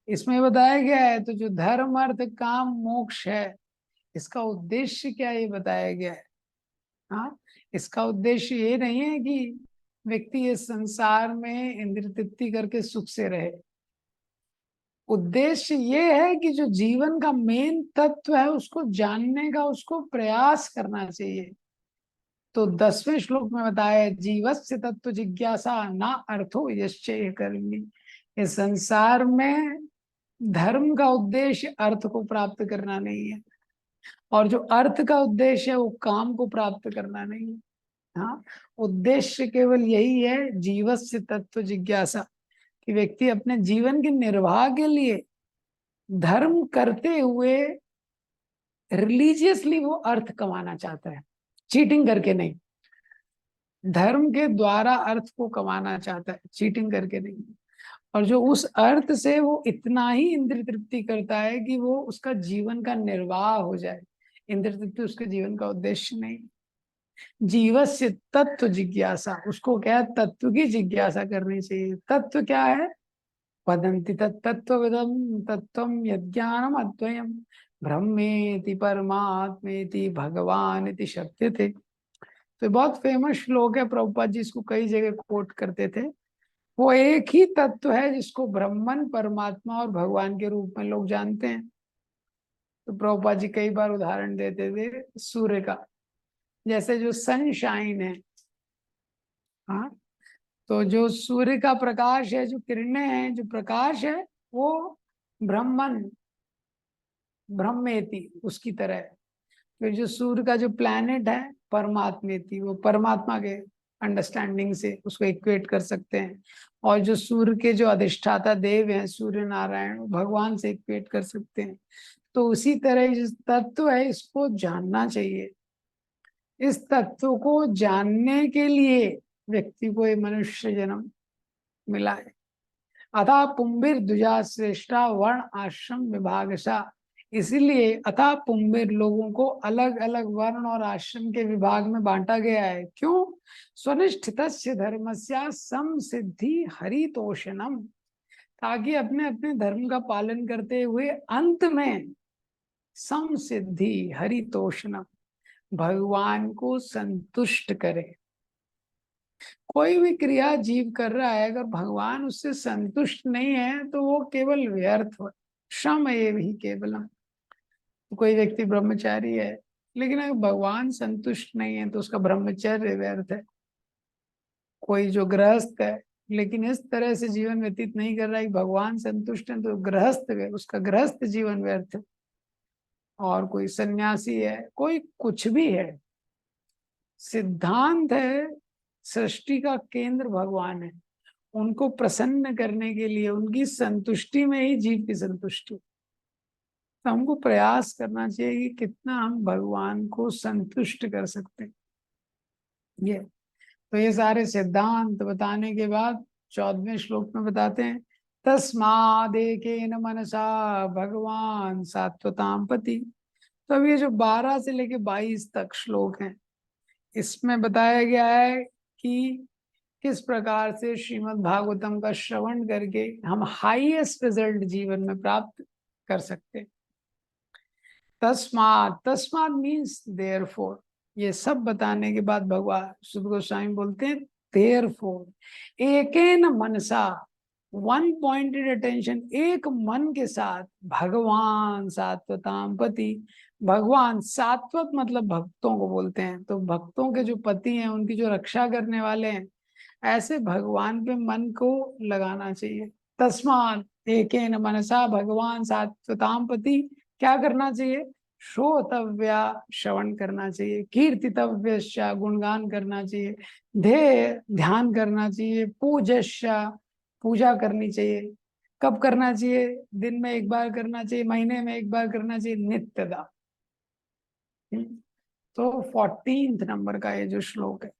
इसमें बताया गया है। तो जो धर्म अर्थ काम मोक्ष है, इसका उद्देश्य क्या ये बताया गया है। हाँ, इसका उद्देश्य ये नहीं है कि व्यक्ति इस संसार में इंद्रिय तृप्ति करके सुख से रहे। उद्देश्य ये है कि जो जीवन का मेन तत्व है उसको जानने का उसको प्रयास करना चाहिए। तो 10वें श्लोक में बताया है, जीवस्य तत्व जिज्ञासा ना अर्थो यश्चय कर्मी। इस संसार में धर्म का उद्देश्य अर्थ को प्राप्त करना नहीं है, और जो अर्थ का उद्देश्य है वो काम को प्राप्त करना नहीं है। हाँ, उद्देश्य केवल यही है, जीवस्य तत्व जिज्ञासा, कि व्यक्ति अपने जीवन के निर्वाह के लिए धर्म करते हुए रिलीजियसली वो अर्थ कमाना चाहता है, चीटिंग करके नहीं। धर्म के द्वारा अर्थ को कमाना चाहता है, चीटिंग करके नहीं। और जो उस अर्थ से वो इतना ही इंद्रिय तृप्ति करता है कि वो उसका जीवन का निर्वाह हो जाए। इंद्रिय तृप्ति उसके जीवन का उद्देश्य नहीं। जीवस्य तत्व जिज्ञासा, उसको क्या है, तत्व की जिज्ञासा करनी चाहिए। तत्व क्या है, वदन्ति तत्त्वविदं तत्त्वं यज्ञानम अद्वयम ब्रह्मेति परमात्मेति भगवान इति शक्यते। तो बहुत फेमस श्लोक है, प्रभुपाद जी इसको कई जगह कोट करते थे। वो एक ही तत्व है जिसको ब्रह्मन, परमात्मा और भगवान के रूप में लोग जानते हैं। तो प्रभुपाद जी कई बार उदाहरण देते थे सूर्य का, जैसे जो सनशाइन है। हाँ, तो जो सूर्य का प्रकाश है, जो किरणें हैं, जो प्रकाश है, वो ब्रह्मन, ब्रह्मेति उसकी तरह है। फिर जो सूर्य का जो प्लैनेट है, परमात्मेति, वो परमात्मा के अंडरस्टैंडिंग से उसको इक्वेट कर सकते हैं। और जो सूर्य के जो अधिष्ठाता देव हैं, सूर्य नारायण, वो भगवान से इक्वेट कर सकते हैं। तो उसी तरह जो तत्व है, इसको जानना चाहिए। इस तत्व को जानने के लिए व्यक्ति को ये मनुष्य जन्म मिला है। अतः पुंबिर द्विजा श्रेष्ठा वर्ण आश्रम विभागशा। इसीलिए अतः पुंबिर, लोगों को अलग अलग वर्ण और आश्रम के विभाग में बांटा गया है। क्यों, स्वनिष्ठितस्य धर्मस्य समसिद्धि हरितोषणम, ताकि अपने अपने धर्म का पालन करते हुए अंत में समसिद्धि हरितोषणम, भगवान को संतुष्ट करे। कोई भी क्रिया जीव कर रहा है, अगर भगवान उससे संतुष्ट नहीं है तो वो केवल व्यर्थ हो, श्रम एव ही केवलम। कोई व्यक्ति ब्रह्मचारी है, लेकिन अगर भगवान संतुष्ट नहीं है तो उसका ब्रह्मचर्य व्यर्थ है। कोई जो गृहस्थ है, लेकिन इस तरह से जीवन व्यतीत नहीं कर रहा है कि भगवान संतुष्ट है, तो गृहस्थ है, उसका गृहस्थ जीवन व्यर्थ है। और कोई सन्यासी है, कोई कुछ भी है, सिद्धांत है सृष्टि का केंद्र भगवान है। उनको प्रसन्न करने के लिए, उनकी संतुष्टि में ही जीव की संतुष्टि। तो हमको प्रयास करना चाहिए कि कितना हम भगवान को संतुष्ट कर सकते हैं। ये तो ये सारे सिद्धांत बताने के बाद 14वें श्लोक में बताते हैं, तस्मादेकेन मनसा भगवान सात्वताम पति। तो अब ये जो 12 से लेके 22 तक श्लोक हैं, इसमें बताया गया है कि किस प्रकार से श्रीमद् भागवतम का श्रवण करके हम हाईएस्ट रिजल्ट जीवन में प्राप्त कर सकते हैं। तस्मात, तस्मात मीन्स देयरफॉर। ये सब बताने के बाद भगवान सुध गोस्वामी बोलते हैं, देयरफॉर एकेन मनसा, वन पॉइंटेड अटेंशन, एक मन के साथ, भगवान सात्वताम पति। भगवान सात्वत मतलब भक्तों को बोलते हैं, तो भक्तों के जो पति हैं, उनकी जो रक्षा करने वाले हैं, ऐसे भगवान पे मन को लगाना चाहिए। तस्मात एकेन मनसा भगवान सात्वताम पति। क्या करना चाहिए, श्रोतव्या, श्रवण करना चाहिए, कीर्तितव्य, गुणगान करना चाहिए, ध्येय, ध्यान करना चाहिए, पूजस्या, पूजा करनी चाहिए। कब करना चाहिए, दिन में एक बार करना चाहिए, महीने में एक बार करना चाहिए, नित्यदा। तो 14th नंबर का ये जो श्लोक है,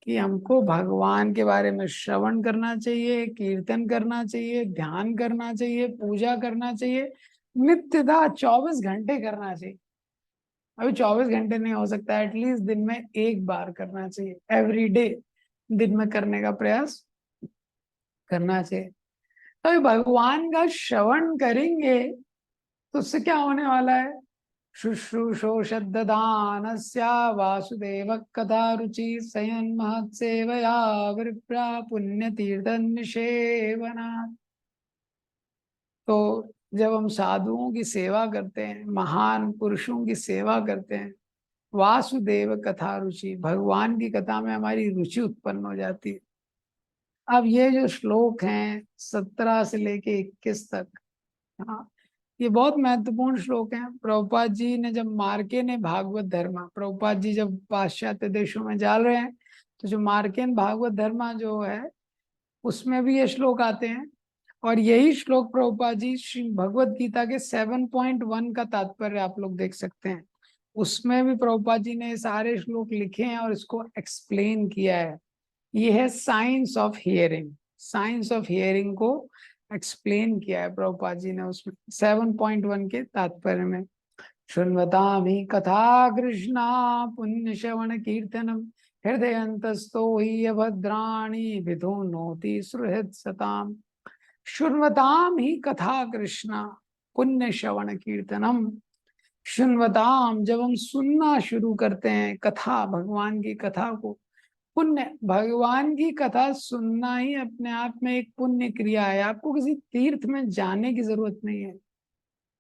कि हमको भगवान के बारे में श्रवण करना चाहिए, कीर्तन करना चाहिए, ध्यान करना चाहिए, पूजा करना चाहिए, नित्यदा 24 घंटे करना चाहिए। अभी 24 घंटे नहीं हो सकता, एटलीस्ट दिन में एक बार करना चाहिए, एवरी डे दिन में करने का प्रयास करना चाहिए। तो अभी भगवान का श्रवण करेंगे तो उससे क्या होने वाला है? शुश्रूषोषदानस्या वासुदेव कथा रुचि सयन महत् सेवया विप्रा पुण्य तीर्थ निषेवना। तो जब हम साधुओं की सेवा करते हैं, महान पुरुषों की सेवा करते हैं, वासुदेव कथा रुचि, भगवान की कथा में हमारी रुचि उत्पन्न हो जाती है। अब ये जो श्लोक हैं 17 से लेके 21 तक, हाँ, ये बहुत महत्वपूर्ण श्लोक हैं। प्रभुपाद जी ने जब मार्केन भागवत धर्म, प्रभुपाद जी जब पाश्चात्य देशों में जा रहे हैं, तो जो मार्केन भागवत धर्म जो है उसमें भी ये श्लोक आते हैं। और यही श्लोक प्रभुपाद जी श्री भगवत गीता के 7.1 का तात्पर्य आप लोग देख सकते हैं। उसमें भी प्रभुपाद जी ने सारे श्लोक लिखे हैं और इसको एक्सप्लेन किया है। ये है science of hearing, science of hearing को एक्सप्लेन किया है प्रभुपाद जी ने उसमें 7.1 के तात्पर्य में। शृण्वतामि कथा कृष्णा पुण्य श्रवण कीर्तनम हृदयंतस्तो हि अभद्राणि विधुनोति सुहृद सताम। शृण्वताम ही कथा कृष्णा पुण्य श्रवण कीर्तनम। शृण्वताम, जब हम सुनना शुरू करते हैं कथा, भगवान की कथा को, पुण्य, भगवान की कथा सुनना ही अपने आप में एक पुण्य क्रिया है। आपको किसी तीर्थ में जाने की जरूरत नहीं है।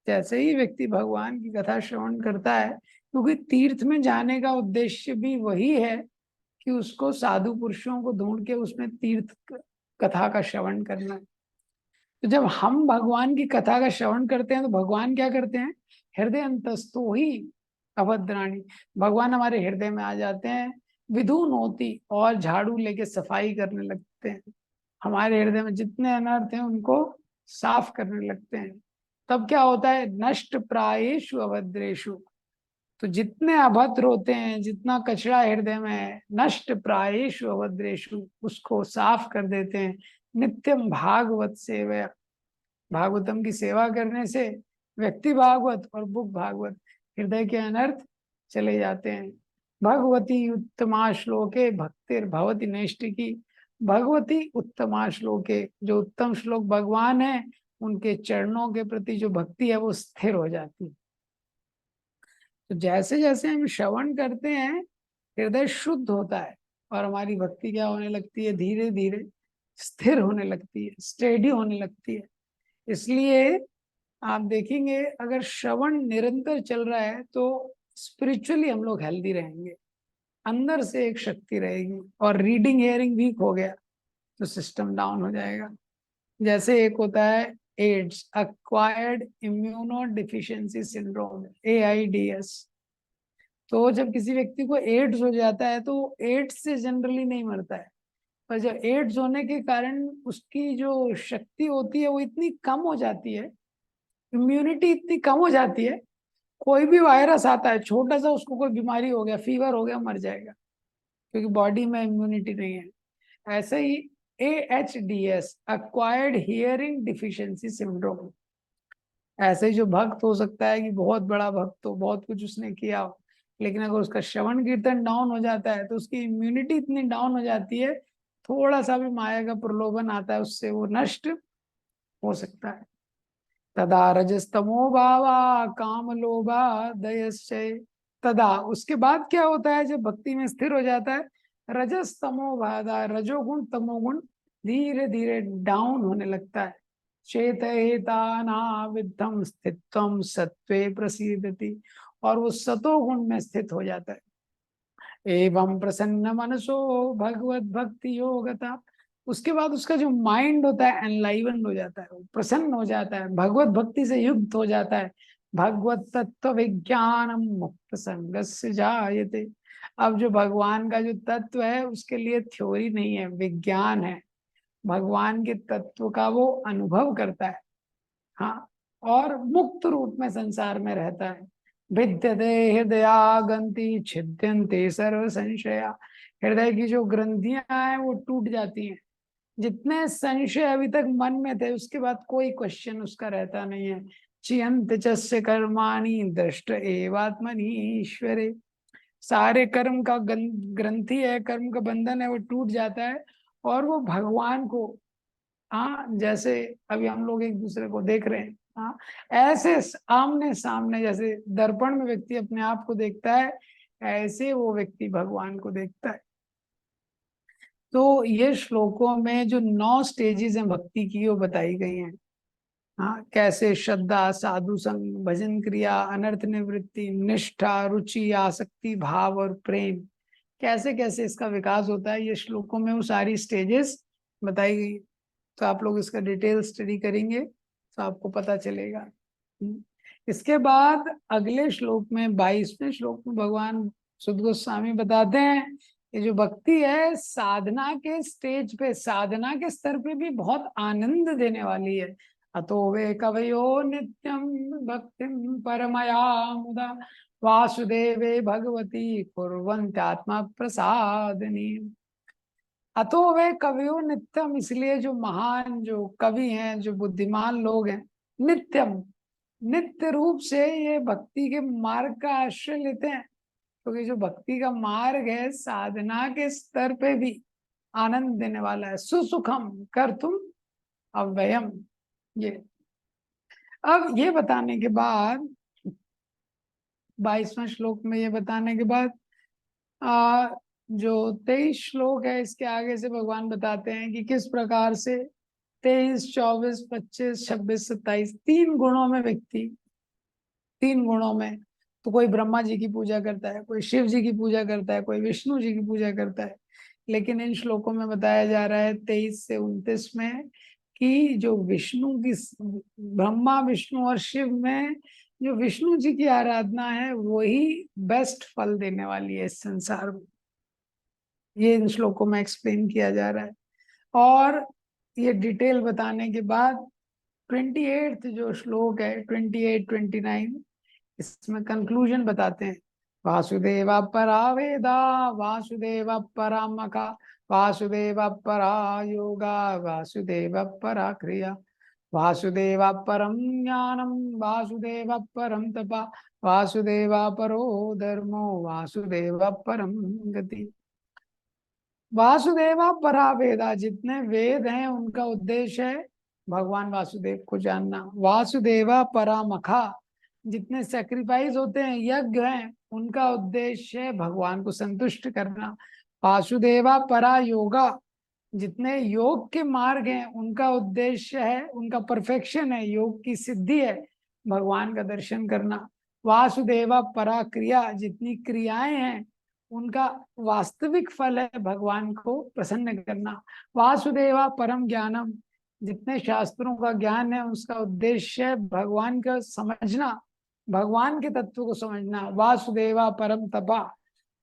जैसे ही व्यक्ति भगवान की कथा श्रवण करता है, क्योंकि तीर्थ में जाने का उद्देश्य भी वही है कि उसको साधु पुरुषों को ढूंढ के उसमें तीर्थ कथा का श्रवण करना है। तो जब हम भगवान की कथा का श्रवण करते हैं तो भगवान क्या करते हैं? हृदय अंतस्तो ही अभद्राणी, भगवान हमारे हृदय में आ जाते हैं। विधुन होती, और झाड़ू लेके सफाई करने लगते हैं। हमारे हृदय में जितने अनर्थ हैं उनको साफ करने लगते हैं। तब क्या होता है? नष्ट प्रायेषु अभद्रेषु। तो जितने अभद्र होते हैं, जितना कचरा हृदय में है, नष्ट प्रायेषु अभद्रेषु, उसको साफ कर देते हैं। नित्यम भागवत सेवया, भागवतम की सेवा करने से व्यक्ति भागवत और बुक भागवत, हृदय के अनर्थ चले जाते हैं। भगवती उत्तमा श्लोके भक्तिर भवति नैष्टिकी। भगवती उत्तमा श्लोके, जो उत्तम श्लोक भगवान है उनके चरणों के प्रति जो भक्ति है वो स्थिर हो जाती है। तो जैसे जैसे हम श्रवण करते हैं हृदय शुद्ध होता है और हमारी भक्ति क्या होने लगती है? धीरे धीरे स्थिर होने लगती है, स्टेडी होने लगती है। इसलिए आप देखेंगे अगर श्रवण निरंतर चल रहा है तो स्पिरिचुअली हम लोग हेल्दी रहेंगे, अंदर से एक शक्ति रहेगी। और रीडिंग हियरिंग वीक हो गया तो सिस्टम डाउन हो जाएगा। जैसे एक होता है AIDS, acquired immunodeficiency syndrome, AIDS। तो जब किसी व्यक्ति को एड्स हो जाता है तो एड्स से जनरली नहीं मरता है, पर जब एड्स होने के कारण उसकी जो शक्ति होती है वो इतनी कम हो जाती है, इम्यूनिटी इतनी कम हो जाती है, कोई भी वायरस आता है छोटा सा, उसको कोई बीमारी हो गया, फीवर हो गया, मर जाएगा, क्योंकि बॉडी में इम्यूनिटी नहीं है। ऐसे ही AHDS, acquired hearing deficiency syndrome, ऐसे ही जो भक्त हो सकता है कि बहुत बड़ा भक्त हो, बहुत कुछ उसने किया हो, लेकिन अगर उसका श्रवण कीर्तन डाउन हो जाता है तो उसकी इम्यूनिटी इतनी डाउन हो जाती है, थोड़ा सा भी माया का प्रलोभन आता है उससे वो नष्ट हो सकता है। तदा रजस्तमो भावा काम लोभा दयश्चय। तदा, उसके बाद क्या होता है? जब भक्ति में स्थिर हो जाता है, रजस्तमो भादा, रजोगुण तमोगुण धीरे धीरे डाउन होने लगता है। चेतयेताना विद्धम स्थित्वम सत्वे प्रसीदति, और वो सतोगुण में स्थित हो जाता है। एवं प्रसन्न मनसो भगवत भक्ति योगता, उसके बाद उसका जो माइंड होता है एनलाइवन हो जाता है, वो प्रसन्न हो जाता है, भगवत भक्ति से युक्त हो जाता है। भगवत तत्व विज्ञानम मुक्त संगस्य जायते। अब जो भगवान का जो तत्व है उसके लिए थ्योरी नहीं है, विज्ञान है। भगवान के तत्व का वो अनुभव करता है, हाँ, और मुक्त रूप में संसार में रहता है। भिद्यते हृदया गंति छिद्यन्ते सर्व संशया। हृदय की जो ग्रंथियां हैं वो टूट जाती हैं। जितने संशय अभी तक मन में थे उसके बाद कोई क्वेश्चन उसका रहता नहीं है। चियंत चस्य कर्माणि दृष्ट एवात्मनि ईश्वरे। सारे कर्म का ग्रंथि है, कर्म का बंधन है, वो टूट जाता है और वो भगवान को, हाँ जैसे अभी हम लोग एक दूसरे को देख रहे हैं, हाँ ऐसे आमने सामने, जैसे दर्पण में व्यक्ति अपने आप को देखता है, ऐसे वो व्यक्ति भगवान को देखता है। तो ये श्लोकों में जो 9 स्टेजेस हैं भक्ति की वो बताई गई हैं। हाँ, कैसे श्रद्धा, साधु संग, भजन क्रिया, अनर्थ निवृत्ति, निष्ठा, रुचि, आसक्ति, भाव और प्रेम, कैसे कैसे इसका विकास होता है, ये श्लोकों में वो सारी स्टेजेस बताई गई। तो आप लोग इसका डिटेल स्टडी करेंगे तो आपको पता चलेगा। इसके बाद अगले श्लोक में 22वें श्लोक में भगवान सुद गोस्वामी बताते हैं ये जो भक्ति है साधना के स्टेज पे, साधना के स्तर पे भी बहुत आनंद देने वाली है। अतो वे कवयो नित्यम भक्तिम परमया मुदा वासुदेवे भगवती कुर्वन्त्यात्मा प्रसादनी। अतो वे कवियो नित्यम, इसलिए जो महान जो कवि हैं, जो बुद्धिमान लोग हैं, नित्यम नित्य रूप से ये भक्ति के मार्ग का आश्रय लेते हैं। क्योंकि जो भक्ति का मार्ग है साधना के स्तर पे भी आनंद देने वाला है। सुसुखम कर तुम अव्ययम। ये अब ये बताने के बाद 22वां श्लोक में ये बताने के बाद जो 23 श्लोक है इसके आगे से भगवान बताते हैं कि किस प्रकार से 23, 24, 25, 26, 27 तीन गुणों में व्यक्ति, तीन गुणों में, तो कोई ब्रह्मा जी की पूजा करता है, कोई शिव जी की पूजा करता है, कोई विष्णु जी की पूजा करता है। लेकिन इन श्लोकों में बताया जा रहा है 23 से 29 में कि जो विष्णु की, ब्रह्मा विष्णु और शिव में जो विष्णु जी की आराधना है वही बेस्ट फल देने वाली है इस संसार में। ये इन श्लोकों में एक्सप्लेन किया जा रहा है। और ये डिटेल बताने के बाद 28 जो श्लोक है 28, 29, इसमें कंक्लूजन बताते हैं। वासुदेव परा वेदा वासुदेव परा मका वासुदेव परा योगा वासुदेव परा क्रिया वासुदेव परम ज्ञानम वासुदेव परम तपा वासुदेव परो धर्मो वासुदेव परम गति। वासुदेवा परा वेदा, जितने वेद हैं उनका उद्देश्य है भगवान वासुदेव को जानना। वासुदेवा परामखा, जितने सेक्रीफाइस होते हैं, यज्ञ हैं, उनका उद्देश्य है भगवान को संतुष्ट करना। वासुदेवा परा योगा, जितने योग के मार्ग हैं उनका उद्देश्य है, उनका परफेक्शन है, योग की सिद्धि है भगवान का दर्शन करना। वासुदेवा परा क्रिया, जितनी क्रियाएं हैं उनका वास्तविक फल है भगवान को प्रसन्न करना। वासुदेवा परम ज्ञानम, जितने शास्त्रों का ज्ञान है उसका उद्देश्य है भगवान का समझना, भगवान के तत्व को समझना। वासुदेवा परम तपा,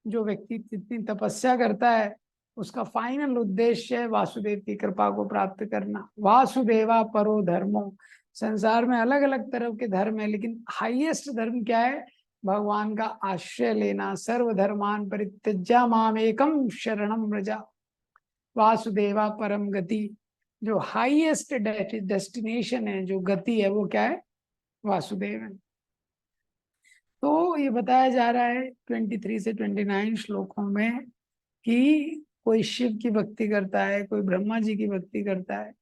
जो व्यक्ति जितनी तपस्या करता है उसका फाइनल उद्देश्य है वासुदेव की कृपा को प्राप्त करना। वासुदेवा परो धर्मो, संसार में अलग अलग तरह के धर्म है लेकिन हाईएस्ट धर्म क्या है? भगवान का आश्रय लेना। सर्वधर्मान परित्यज्य माम एकम शरणम व्रजा। वासुदेवा परम गति, जो हाईएस्ट डेस्टिनेशन है, जो गति है, वो क्या है? वासुदेव है। तो ये बताया जा रहा है 23 से 29 श्लोकों में कि कोई शिव की भक्ति करता है, कोई ब्रह्मा जी की भक्ति करता है,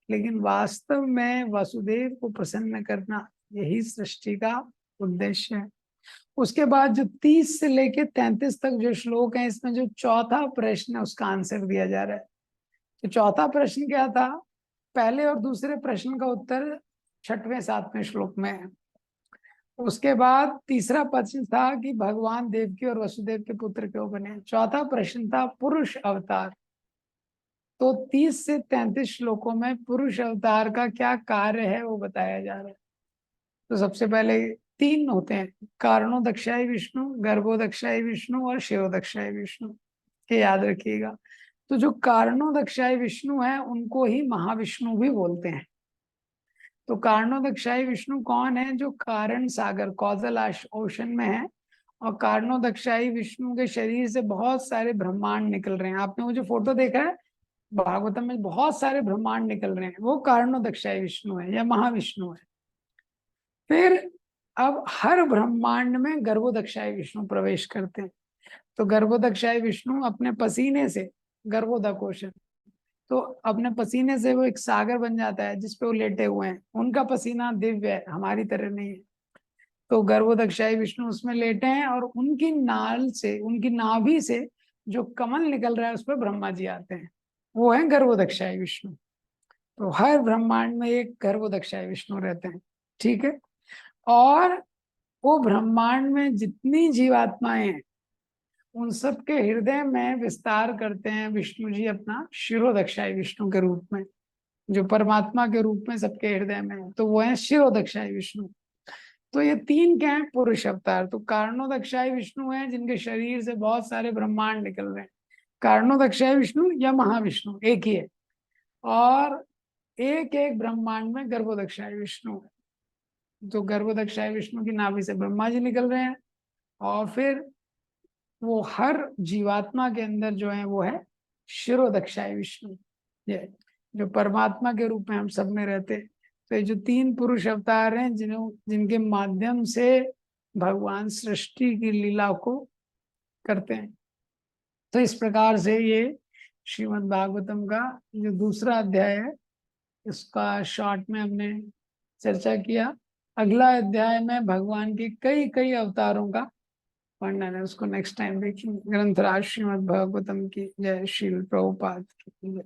लेकिन वास्तव में वासुदेव को प्रसन्न करना यही सृष्टि का उद्देश्य है। उसके बाद जो 30 से लेके 33 तक जो श्लोक है, इसमें जो चौथा प्रश्न है उसका आंसर दिया जा रहा है। तो चौथा प्रश्न क्या था? पहले और दूसरे प्रश्न का उत्तर 6वें 7वें श्लोक में है। उसके बाद तीसरा प्रश्न था कि भगवान देवकी और वसुदेव के पुत्र क्यों बने। चौथा प्रश्न था पुरुष अवतार। तो 30 से 33 श्लोकों में पुरुष अवतार का क्या कार्य है वो बताया जा रहा है। तो सबसे पहले 3 होते हैं, कारणो दक्षाई विष्णु, गर्भो दक्षाई विष्णु और शिव दक्षाई विष्णु, के याद रखिएगा। तो जो कारणो दक्षाई विष्णु है उनको ही महाविष्णु भी बोलते हैं। तो कारणोदक्षाई विष्णु कौन है? जो कारण सागर कॉजल ओशन में है और कारणोदक्षाई विष्णु के शरीर से बहुत सारे ब्रह्मांड निकल रहे हैं। आपने वो जो फोटो देखा है भागवतम में, बहुत सारे ब्रह्मांड निकल रहे हैं, वो कारणोदक्षाई विष्णु है या महाविष्णु है। फिर अब हर ब्रह्मांड में गर्भोदक्षाई विष्णु प्रवेश करते हैं। तो गर्भोदक्षाई विष्णु अपने पसीने से, गर्भोदकोश, तो अपने पसीने से वो एक सागर बन जाता है जिसपे वो लेटे हुए हैं। उनका पसीना दिव्य है, हमारी तरह नहीं है। तो गर्भोदक्षाई विष्णु उसमें लेटे हैं और उनकी नाल से, उनकी नाभि से जो कमल निकल रहा है उस पर ब्रह्मा जी आते हैं, वो है गर्भोदक्षाई विष्णु। तो हर ब्रह्मांड में एक गर्भोदक्षाई विष्णु रहते हैं, ठीक है। और वो ब्रह्मांड में जितनी जीवात्माएं हैं उन सबके हृदय में विस्तार करते हैं विष्णु जी अपना शिरोदक्षाई विष्णु के रूप में, जो परमात्मा के रूप में सबके हृदय में है, तो वो है शिरोदक्षाई विष्णु। तो ये तीन क्या है, पुरुष अवतार। तो कारणोदक्षाई विष्णु है जिनके शरीर से बहुत सारे ब्रह्मांड निकल रहे हैं, कारणोदक्षाई विष्णु या महाविष्णु एक ही है। और एक एक ब्रह्मांड में गर्भोदक्षाई विष्णु है। तो गर्भोदक्षाई विष्णु की नाभि से ब्रह्मा जी निकल रहे हैं, और फिर वो हर जीवात्मा के अंदर जो है वो है शिरोदक्षाई विष्णु, ये जो परमात्मा के रूप में हम सब में रहते हैं। तो ये जो तीन पुरुष अवतार हैं जिनके माध्यम से भगवान सृष्टि की लीला को करते हैं। तो इस प्रकार से ये श्रीमद् भागवतम का जो दूसरा अध्याय है इसका शॉर्ट में हमने चर्चा किया। अगला अध्याय में भगवान के कई कई अवतारों का वर्णन है, उसको नेक्स्ट टाइम देखेंगे। ग्रंथराज श्रीमद् भागवतम की जय। श्रील प्रभुपाद की जय।